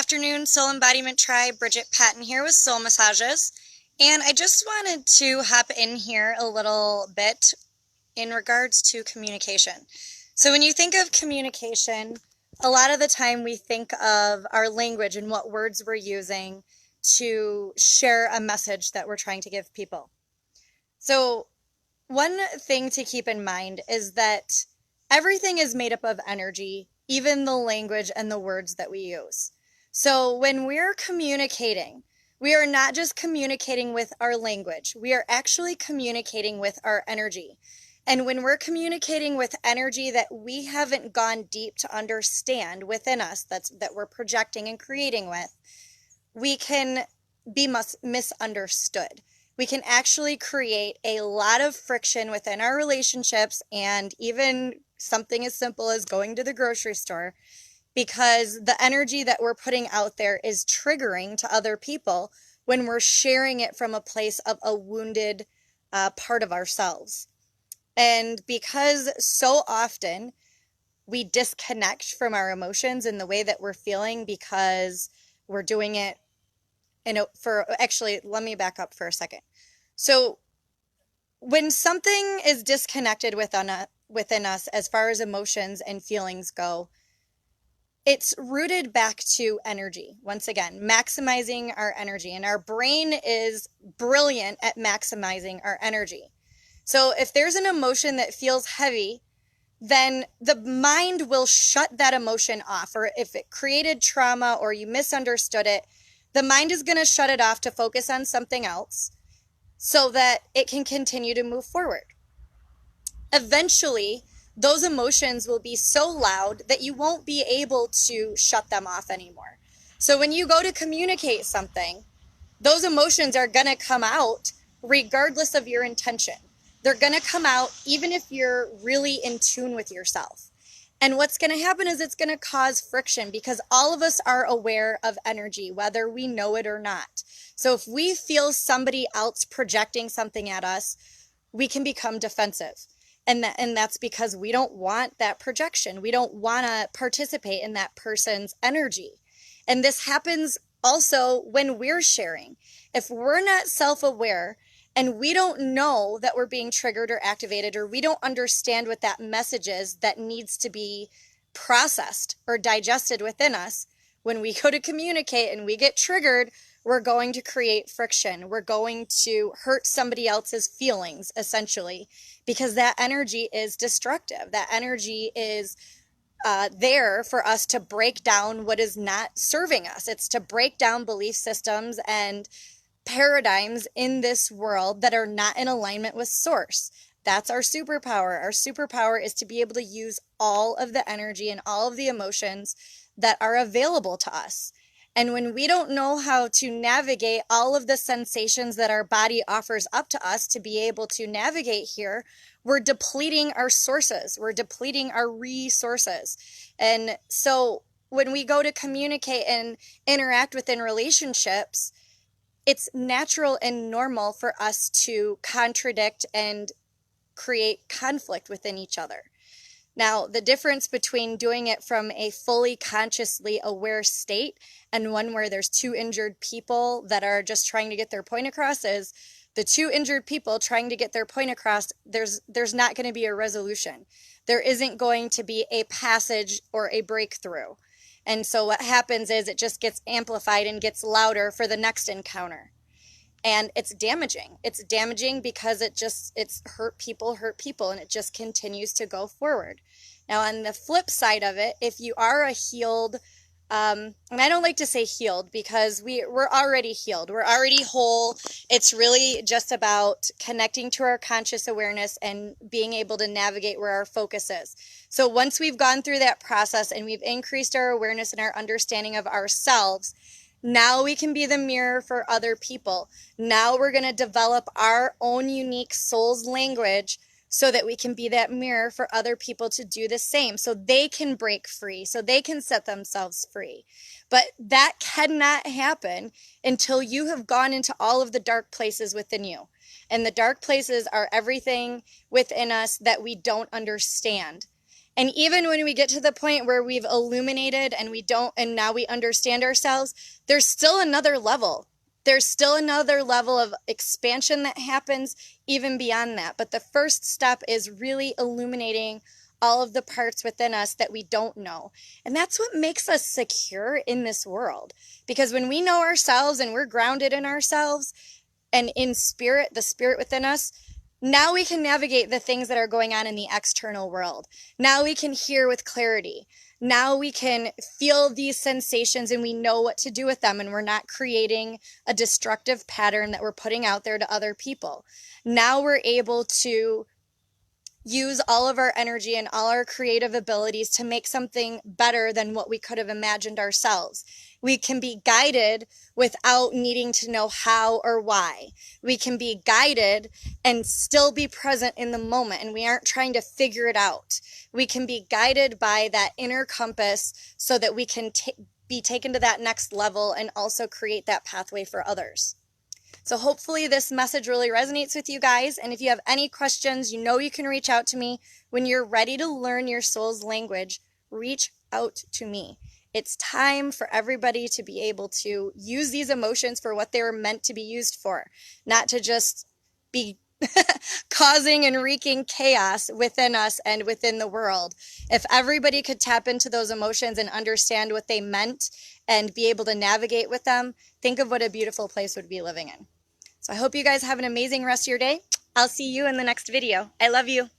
afternoon, Soul Embodiment Tribe. Brigette, Patton here with Soul Massages. And I just wanted to hop in here a little bit in regards to communication. So when you think of communication, a lot of the time we think of our language and what words we're using to share a message that we're trying to give people. So one thing to keep in mind is that everything is made up of energy, even the language and the words that we use. So when we're communicating, we are not just communicating with our language. We are actually communicating with our energy. And when we're communicating with energy that we haven't gone deep to understand within us, that we're projecting and creating with, we can be misunderstood. We can actually create a lot of friction within our relationships and even something as simple as going to the grocery store, because the energy that we're putting out there is triggering to other people when we're sharing it from a place of a wounded part of ourselves. And because so often we disconnect from our emotions and the way that we're feeling because we're doing it let me back up for a second. So when something is disconnected within us as far as emotions and feelings go, it's rooted back to energy. Once again, maximizing our energy. And our brain is brilliant at maximizing our energy. So if there's an emotion that feels heavy, then the mind will shut that emotion off. Or if it created trauma or you misunderstood it, the mind is going to shut it off to focus on something else so that it can continue to move forward. Eventually, those emotions will be so loud that you won't be able to shut them off anymore. So when you go to communicate something, those emotions are going to come out regardless of your intention. They're going to come out even if you're really in tune with yourself. And what's going to happen is it's going to cause friction because all of us are aware of energy, whether we know it or not. So if we feel somebody else projecting something at us, we can become defensive. And that's because we don't want that projection. We don't want to participate in that person's energy. And this happens also when we're sharing. If we're not self-aware and we don't know that we're being triggered or activated, or we don't understand what that message is that needs to be processed or digested within us, when we go to communicate and we get triggered, we're going to create friction. We're going to hurt somebody else's feelings, essentially, because that energy is destructive. That energy is there for us to break down what is not serving us. It's to break down belief systems and paradigms in this world that are not in alignment with source. That's our superpower. Our superpower is to be able to use all of the energy and all of the emotions that are available to us. And when we don't know how to navigate all of the sensations that our body offers up to us to be able to navigate here, we're depleting our sources. We're depleting our resources. And so when we go to communicate and interact within relationships, it's natural and normal for us to contradict and create conflict within each other. Now, the difference between doing it from a fully consciously aware state and one where there's two injured people that are just trying to get their point across is the two injured people trying to get their point across, there's not going to be a resolution. There isn't going to be a passage or a breakthrough. And so what happens is it just gets amplified and gets louder for the next encounter. And it's damaging. It's damaging because it's hurt people, and it just continues to go forward. Now, on the flip side of it, if you are a healed, and I don't like to say healed because we're already healed. We're already whole. It's really just about connecting to our conscious awareness and being able to navigate where our focus is. So once we've gone through that process and we've increased our awareness and our understanding of ourselves, now we can be the mirror for other people. Now we're going to develop our own unique soul's language so that we can be that mirror for other people to do the same, so they can break free, so they can set themselves free. But that cannot happen until you have gone into all of the dark places within you. And the dark places are everything within us that we don't understand. And even when we get to the point where we've illuminated and now we understand ourselves, there's still another level. There's still another level of expansion that happens even beyond that. But the first step is really illuminating all of the parts within us that we don't know. And that's what makes us secure in this world. Because when we know ourselves and we're grounded in ourselves and in spirit, the spirit within us, now we can navigate the things that are going on in the external world. Now we can hear with clarity. Now we can feel these sensations and we know what to do with them, and we're not creating a destructive pattern that we're putting out there to other people. Now we're able to use all of our energy and all our creative abilities to make something better than what we could have imagined ourselves. We can be guided without needing to know how or why. We can be guided and still be present in the moment, and we aren't trying to figure it out. We can be guided by that inner compass so that we can be taken to that next level and also create that pathway for others. So hopefully this message really resonates with you guys. And if you have any questions, you know you can reach out to me. When you're ready to learn your soul's language, reach out to me. It's time for everybody to be able to use these emotions for what they were meant to be used for, not to just be causing and wreaking chaos within us and within the world. If everybody could tap into those emotions and understand what they meant and be able to navigate with them, think of what a beautiful place we'd be living in. So I hope you guys have an amazing rest of your day. I'll see you in the next video. I love you.